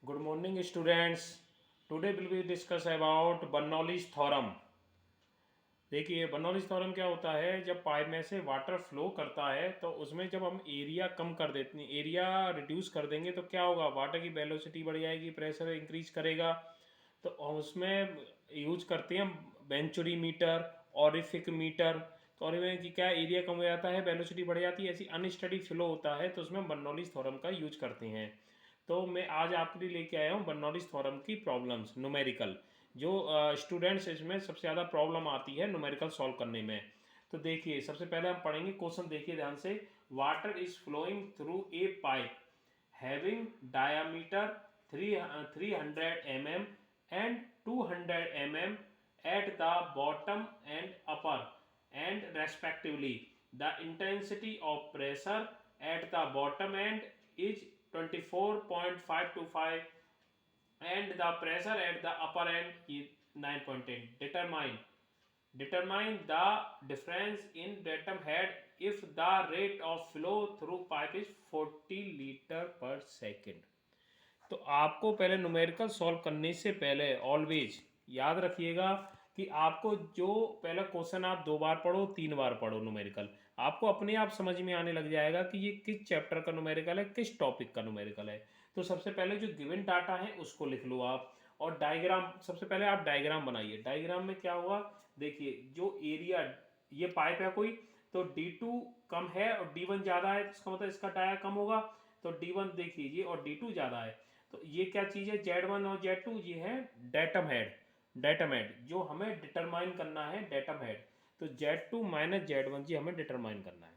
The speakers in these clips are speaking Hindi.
Good morning, students. Today we will discuss about Bernoulli's theorem. देखिए बर्नौलीज थ्योरम क्या होता है, जब पाइप में से वाटर फ्लो करता है तो उसमें जब हम एरिया कम कर देते हैं, एरिया रिड्यूस कर देंगे तो क्या होगा, वाटर की वेलोसिटी बढ़ जाएगी, प्रेशर इंक्रीज करेगा। तो उसमें यूज करते हैं वेंचुरी मीटर, ऑरिफिक मीटर। तो ऑरिफिक की क्या, एरिया कम हो जाता है, वेलोसिटी बढ़ जाती है, ऐसी अनस्टडी फ्लो होता है तो उसमें बर्नौलीज थ्योरम का यूज करते हैं। तो मैं आज आपके लिए लेके आया हूँ बर्नौलीज थ्योरम की प्रॉब्लम्स न्यूमेरिकल, जो स्टूडेंट्स इसमें सबसे ज़्यादा प्रॉब्लम आती है न्यूमेरिकल सॉल्व करने में। तो देखिए सबसे पहले हम पढ़ेंगे क्वेश्चन, देखिए ध्यान से। Water is flowing through a pipe having diameter 300 mm and 200 mm at the bottom and upper and respectively. The intensity of pressure at the bottom end is 24.525 and the pressure at the upper end is 9.10. Determine the difference in datum head if the rate of flow through pipe is 40 litre पर सेकेंड। तो आपको पहले न्यूमेरिकल सॉल्व करने से पहले ऑलवेज याद रखिएगा कि आपको जो पहला क्वेश्चन आप 2 बार पढ़ो 3 बार पढ़ो न्यूमेरिकल, आपको अपने आप समझ में आने लग जाएगा कि ये किस चैप्टर का न्यूमेरिकल है, किस टॉपिक का न्यूमेरिकल है। तो सबसे पहले जो गिवन डाटा है उसको लिख लो आप, और डायग्राम सबसे पहले आप डायग्राम बनाइए। डायग्राम में क्या हुआ, देखिए जो एरिया, ये पाइप है कोई, तो D2 कम है और D1 ज़्यादा है, इसका मतलब इसका डाया कम होगा। तो D1 देख लीजिए और D2 ज़्यादा है, तो ये क्या चीज़ है, Z1 और Z2, ये है डेटम हेड। डेटम हेड जो हमें डिटरमाइन करना है, डेटम हेड। तो Z2 माइनस Z1 जी हमें डिटरमाइन करना है।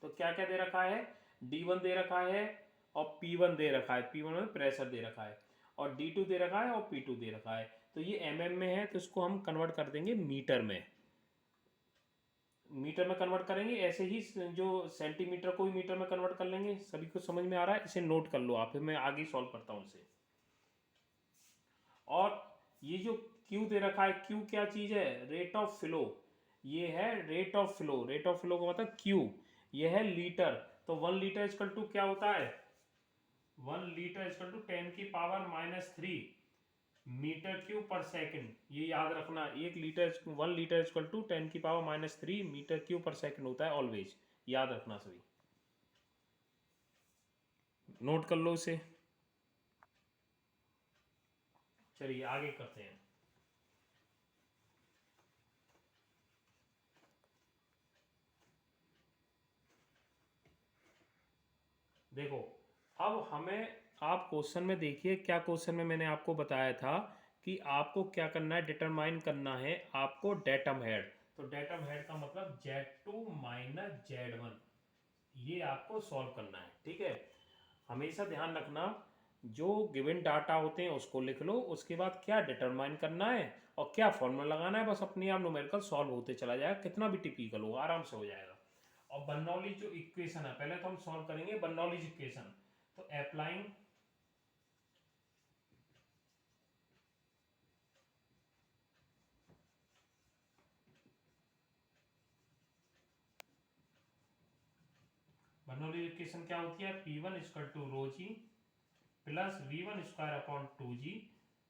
तो क्या क्या दे रखा है, D1 दे रखा है और P1 दे रखा है, P1 में प्रेशर दे रखा है, और D2 दे रखा है और P2 दे रखा है। तो ये mm में है तो इसको हम कन्वर्ट कर देंगे मीटर में। मीटर में कन्वर्ट करेंगे, ऐसे ही जो सेंटीमीटर को भी मीटर में कन्वर्ट कर लेंगे। सभी को समझ में आ रहा है, इसे नोट कर लो आप, फिर मैं आगे सॉल्व करता हूँ इसे। और ये जो Q दे रखा है, Q क्या चीज़ है, रेट ऑफ फ्लो। ये है rate of flow, rate of flow का मतलब Q, ये है लीटर। तो 1 लीटर इजकल टू क्या होता है, 1 litre equal to 10⁻³ metre cube per second. ये याद रखना, 1 litre equal to 10⁻³ metre cube per second होता है, ऑलवेज याद रखना सभी, नोट कर लो इसे। चलिए आगे करते हैं। देखो अब हमें, आप क्वेश्चन में देखिए क्या क्वेश्चन में मैंने आपको बताया था कि आपको क्या करना है, डिटरमाइन करना है आपको डेटम हेड। तो डेटम हेड का मतलब Z2 माइनस Z1, ये आपको सॉल्व करना है, ठीक है। हमेशा ध्यान रखना, जो गिवन डाटा होते हैं उसको लिख लो, उसके बाद क्या डिटरमाइन करना है और क्या फॉर्मूला लगाना है, बस अपने आप न्यूमेरिकल सॉल्व होते चला जाएगा, कितना भी टिपिकल हो आराम से हो जाएगा। और बर्नौली जो इक्वेशन है, पहले तो हम सॉल्व करेंगे बर्नौलीज इक्वेशन। तो अप्लाइंग बर्नौली इक्वेशन क्या होती है, P1 equal to rho G plus V1 square upon 2G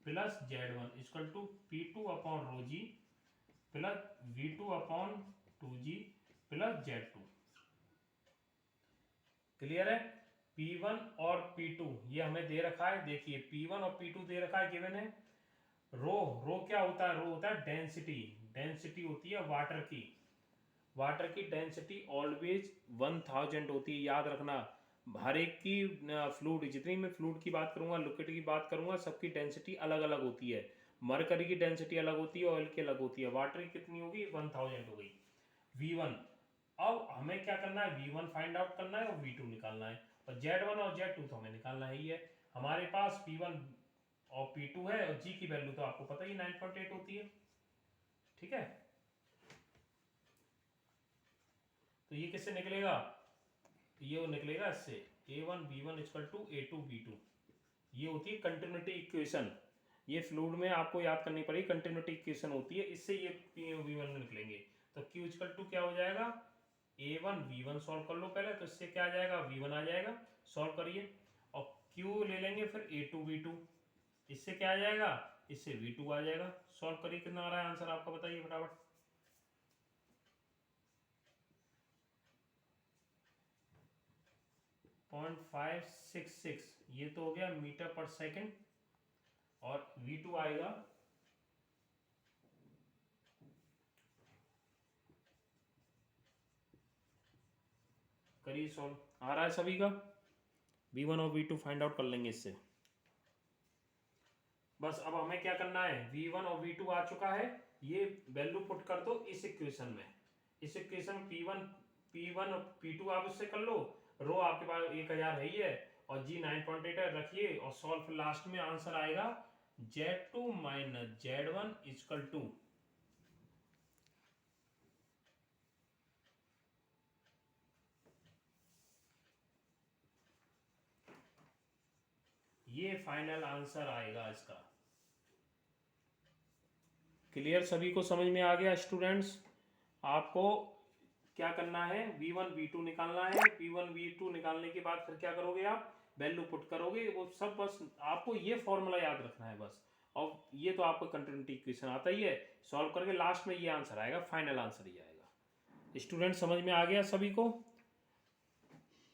plus Z1 equal to P2 upon rho G plus V2 upon 2G plus Z2। Clear है। P1 और P2 ये हमें दे रखा है, देखिए P1 और P2 दे रखा है, गिवन है। रो, रो क्या होता है, रो होता है डेंसिटी, डेंसिटी होती है वाटर की, वाटर की डेंसिटी ऑलवेज 1000 होती है, याद रखना। हर एक की फ्लूड, जितनी मैं फ्लूड की बात करूंगा, लिक्विड की बात करूंगा, सबकी डेंसिटी अलग अलग होती है। मरकरी की डेंसिटी अलग होती है, ऑयल की अलग होती है, वाटर की कितनी होगी, 1000 हो गई। V1, अब हमें क्या करना है, V1 फाइंड आउट करना है और V2 निकालना है, और Z1 और Z2 तो हमें निकालना ही है। हमारे पास P1 और P2 है, और G की वैल्यू तो आपको पता ही 9.8 होती है, ठीक है। तो ये किससे निकलेगा, ये वो निकलेगा इससे, A1 B1 equal to A2 B2, ये होती है कंटिन्यूटी इक्वेशन। ये फ्लूइड में आपको याद करनी पड़ेगी, कंटिन्यूटी इक्वेशन होती है, इससे ये V1 निकलेंगे। तो Q इक्वल टू क्या हो जाएगा, A1 V1 सॉल्व कर लो पहले, तो इससे क्या आ जाएगा, V1 आ जाएगा, सॉल्व करिए। और Q ले लेंगे, फिर A2 V2, इससे क्या आ जाएगा, इससे V2 आ जाएगा। सॉल्व करिए, कितना आ रहा है आंसर आपका, बताइए फटाफट। 0.566, ये तो हो गया मीटर पर सेकेंड, और V2 आएगा करिए सॉल्व, आ रहा है सभी का। V1 और V2 फाइंड आउट कर लेंगे इससे। बस अब हमें क्या करना है, V1 और V2 आ चुका है, ये वैल्यू पुट कर दो इस इक्वेशन में। इस इक्वेशन में P1 और P2 आप उससे कर लो, रो आपके पास 1000 है ही है, और G 9.8 रखिए, और सॉल्व, लास्ट में आंसर आएगा Z2 minus Z1 equal to, ये फाइनल आंसर आएगा इसका। क्लियर, सभी को समझ में आ गया स्टूडेंट्स? आपको क्या करना है, V1 V2 निकालना है। V1 V2 निकालने के बाद फिर क्या करोगे, आप वैल्यू पुट करोगे, वो सब बस आपको ये फॉर्मूला याद रखना है बस। और ये तो आपको कंटिन्यूटी इक्वेशन आता ही है, सॉल्व करके लास्ट में ये आंसर आएगा, फाइनल आंसर ही आएगा। स्टूडेंट समझ में आ गया सभी को?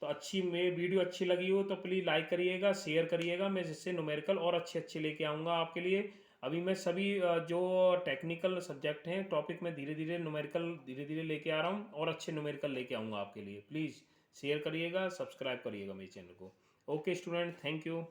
तो मेरी वीडियो अच्छी लगी हो तो प्लीज़ लाइक करिएगा, शेयर करिएगा, मैं जिससे न्यूमेरिकल और अच्छे अच्छे लेके आऊँगा आपके लिए। अभी मैं सभी जो टेक्निकल सब्जेक्ट हैं टॉपिक में धीरे धीरे न्यूमेरिकल धीरे धीरे लेके आ रहा हूँ, और अच्छे न्यूमेरिकल लेके आऊँगा आपके लिए। प्लीज़ शेयर करिएगा, सब्सक्राइब करिएगा मेरे चैनल को। Okay student, thank you.